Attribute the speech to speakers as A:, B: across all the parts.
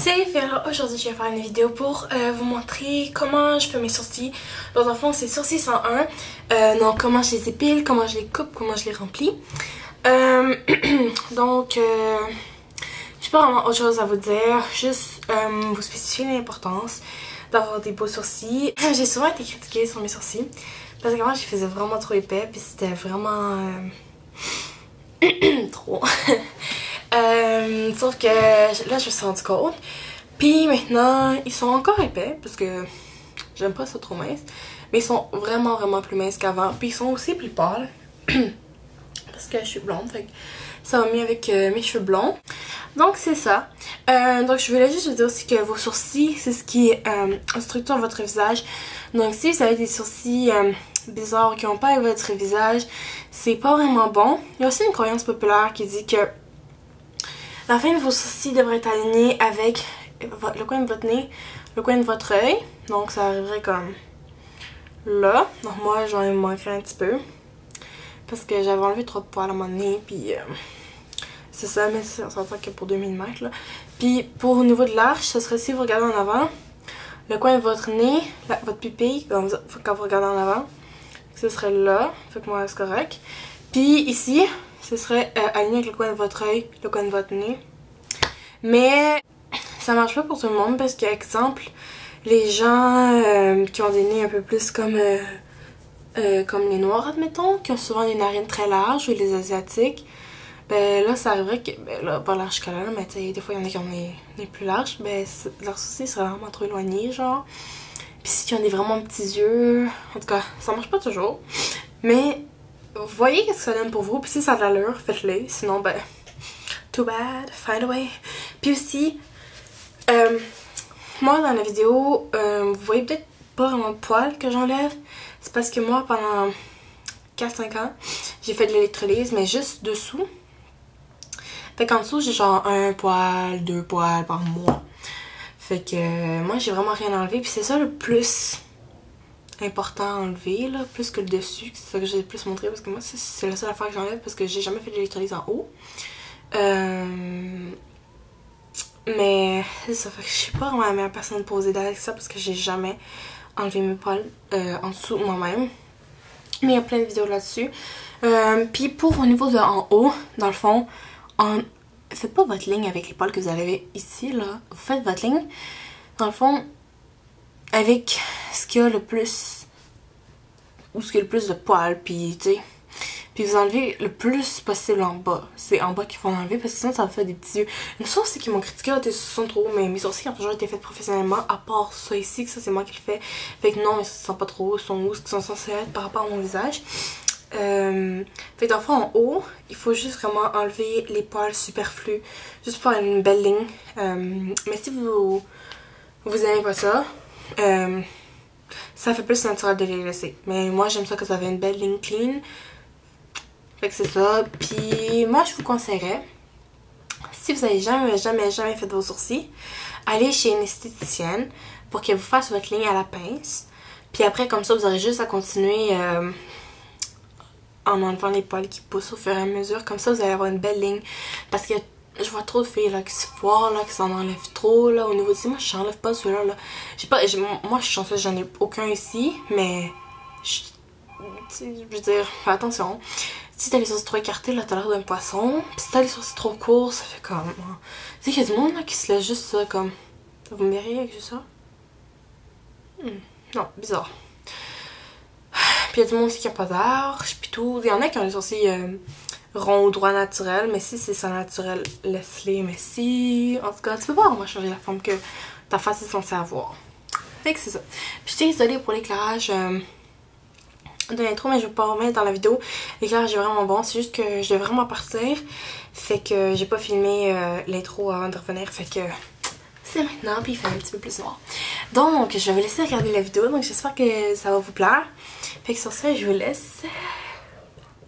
A: C'est Vera, aujourd'hui je vais faire une vidéo pour vous montrer comment je fais mes sourcils. Donc dans le fond c'est sourcils 101, donc comment je les épile, comment je les coupe, comment je les remplis. Donc j'ai pas vraiment autre chose à vous dire, juste vous spécifier l'importance d'avoir des beaux sourcils. J'ai souvent été critiquée sur mes sourcils parce qu'avant je les faisais vraiment trop épais puis c'était vraiment trop. Sauf que là je me suis rendu compte. Puis maintenant ils sont encore épais parce que j'aime pas ça trop mince. Mais ils sont vraiment plus minces qu'avant. Puis ils sont aussi plus pâles. Parce que je suis blonde. Fait que ça va mieux avec mes cheveux blonds. Donc c'est ça. Donc je voulais juste vous dire aussi que vos sourcils c'est ce qui structure votre visage. Donc si vous avez des sourcils bizarres qui n'ont pas avec votre visage, c'est pas vraiment bon. Il y a aussi une croyance populaire qui dit que la fin de vos sourcils devrait être alignée avec le coin de votre nez, le coin de votre œil. Donc ça arriverait comme là. Donc moi j'en ai manqué un petit peu. Parce que j'avais enlevé trop de poils à mon nez. Puis c'est ça, mais ça s'entend que pour 2000 mètres. Là. Puis pour au niveau de l'arche, ce serait si vous regardez en avant, le coin de votre nez, votre pupille, quand vous regardez en avant, ce serait là. Fait que moi c'est correct. Puis ici, ce serait aligné avec le coin de votre œil, le coin de votre nez. Mais ça marche pas pour tout le monde parce que, exemple, les gens qui ont des nez un peu plus comme les noirs, admettons, qui ont souvent des narines très larges, ou les asiatiques, ben là, ça arriverait que, ben là, pas large que là, mais tu sais, des fois, il y en a qui ont des nez plus larges, ben leurs sourcils seraient vraiment trop éloignés, genre. Puis si ils ont des vraiment petits yeux, en tout cas, ça marche pas toujours. Mais voyez qu'est-ce que ça donne pour vous, puis si ça a de l'allure, faites-le, sinon ben too bad, find a way. Puis aussi moi dans la vidéo vous voyez peut-être pas vraiment de poils que j'enlève, c'est parce que moi pendant 4-5 ans j'ai fait de l'électrolyse mais juste dessous, fait qu'en dessous j'ai genre 1 poil, 2 poils par mois, fait que moi j'ai vraiment rien enlevé, puis c'est ça le plus important à enlever, là, plus que le dessus, c'est ça que j'ai le plus montré parce que moi c'est la seule affaire que j'enlève parce que j'ai jamais fait de l'électrolyse en haut. Mais c'est ça, fait que je suis pas vraiment la meilleure personne pour vous aider avec ça parce que j'ai jamais enlevé mes poils en dessous moi-même. Mais il y a plein de vidéos là-dessus. Puis pour au niveau de en haut, dans le fond, faites pas votre ligne avec les poils que vous avez ici, là. Vous faites votre ligne, dans le fond, avec ce qu'il y a le plus, ou ce qui a le plus de poils, puis tu sais. Puis vous enlevez le plus possible en bas. C'est en bas qu'il faut enlever parce que sinon ça va faire des petits yeux. Une chose c'est qu'ils m'ont critiqué, tes sourcils sont trop hauts, mais mes sourcils ont toujours été faits professionnellement, à part ça ici, que ça c'est moi qui le fais. Fait que non, mes sourcils sont pas trop hauts, ils sont hauts, ce qu'ils sont censés être par rapport à mon visage. Fait que dans le fond en haut, il faut juste vraiment enlever les poils superflus, juste pour avoir une belle ligne. Mais si vous aimez pas ça, ça fait plus naturel de les laisser. Mais moi j'aime ça que ça ait une belle ligne clean. Fait que c'est ça. Puis moi je vous conseillerais, si vous avez jamais fait vos sourcils, allez chez une esthéticienne pour qu'elle vous fasse votre ligne à la pince. Puis après comme ça vous aurez juste à continuer en enlevant les poils qui poussent au fur et à mesure. Comme ça vous allez avoir une belle ligne. Parce que je vois trop de filles là qui se foirent, là, qui s'en enlèvent trop là au niveau de... Moi j'enlève pas celui-là là. Moi je suis chanceuse, j'en ai aucun ici. Mais je veux dire, fais attention. Si t'as les sourcils trop écartés, là, t'as l'air d'un poisson. Pis si t'as les sourcils trop courts, ça fait comme... Tu sais qu'il y a du monde, là, qui se laisse juste ça, comme... Vous me verriez avec juste ça? Non, bizarre. Puis il y a du monde aussi qui a pas d'arche, pis tout. Il y en a qui ont les sourcils ronds ou droits naturels, mais si c'est ça naturel, laisse-les. Mais si... En tout cas, tu peux pas vraiment changer la forme que ta face est censée avoir. Fait que c'est ça. Puis j'étais désolée pour l'éclairage... de l'intro, mais je vais pas remettre dans la vidéo. L'éclairage est vraiment bon, c'est juste que je devais vraiment partir, fait que j'ai pas filmé l'intro avant de revenir, fait que c'est maintenant, puis il fait un petit peu plus noir. Donc je vais vous laisser regarder la vidéo, donc j'espère que ça va vous plaire. Fait que sur ça, je vous laisse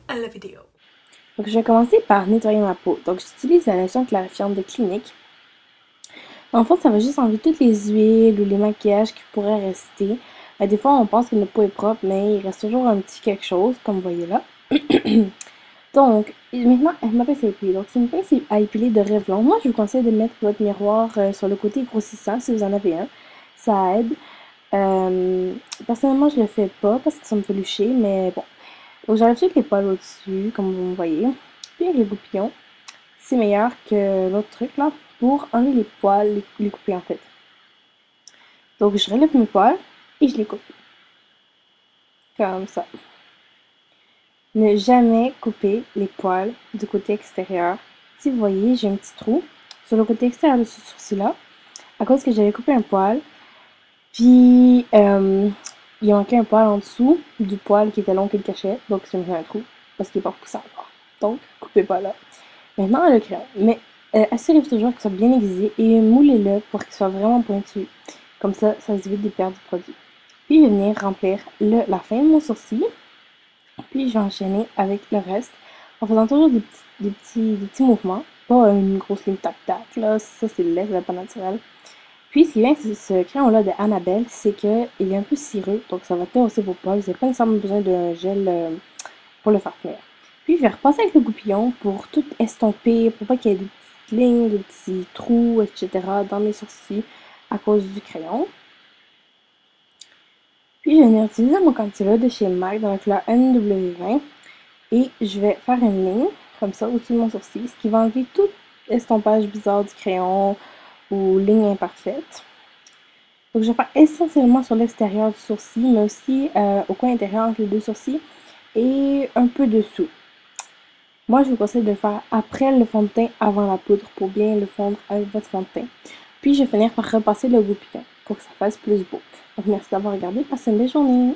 A: à la vidéo.
B: Donc je vais commencer par nettoyer ma peau. Donc j'utilise la lotion clarifiante de Clinique. En fait, ça va juste enlever toutes les huiles ou les maquillages qui pourraient rester. Des fois, on pense que notre peau est propre, mais il reste toujours un petit quelque chose, comme vous voyez là. Donc, maintenant, ma pince à épiler. Donc, c'est une pince à épiler de Revlon. Moi, je vous conseille de mettre votre miroir sur le côté grossissant si vous en avez un. Ça aide. Euh, Personnellement, je le fais pas parce que ça me fait lucher, mais bon. Donc, j'enlève toutes les poils au-dessus, comme vous me voyez. Puis, avec le goupillon, c'est meilleur que l'autre truc là pour enlever les poils, les couper en fait. Donc, je relève mes poils et je les coupe. Comme ça. Ne jamais couper les poils du côté extérieur. Si vous voyez, j'ai un petit trou sur le côté extérieur de ce sourcil-là, à cause que j'avais coupé un poil. Puis, il manquait un poil en dessous du poil qui était long qu'il cachait. Donc, j'ai mis un trou parce qu'il n'est pas poussé encore. Donc, coupez pas là. Maintenant, le crayon. Mais assurez-vous toujours qu'il soit bien aiguisé et moulez-le pour qu'il soit vraiment pointu. Comme ça, ça vous évite de perdre du produit. Puis, je vais venir remplir la fin de mon sourcil. Puis, je vais enchaîner avec le reste en faisant toujours des petits mouvements. Pas une grosse ligne tac-tac, là. Ça, c'est laid, c'est pas naturel. Puis, ce qui vient avec ce crayon-là de Annabelle, c'est qu'il est un peu cireux, donc ça va terrasser vos poils. Vous n'avez pas nécessairement besoin d'un gel pour le faire tenir. Puis, je vais repasser avec le goupillon pour tout estomper, pour pas qu'il y ait des petites lignes, des petits trous, etc. dans mes sourcils à cause du crayon. Puis, je vais venir utiliser mon concealer de chez MAC dans la couleur NW20 et je vais faire une ligne, comme ça, au-dessus de mon sourcil, ce qui va enlever tout estompage bizarre du crayon ou ligne imparfaite. Donc, je vais faire essentiellement sur l'extérieur du sourcil, mais aussi au coin intérieur entre les deux sourcils et un peu dessous. Moi, je vous conseille de le faire après le fond de teint, avant la poudre, pour bien le fondre avec votre fond de teint. Puis, je vais finir par repasser le goupillon pour que ça fasse plus beau. Donc, merci d'avoir regardé. Passez une belle journée!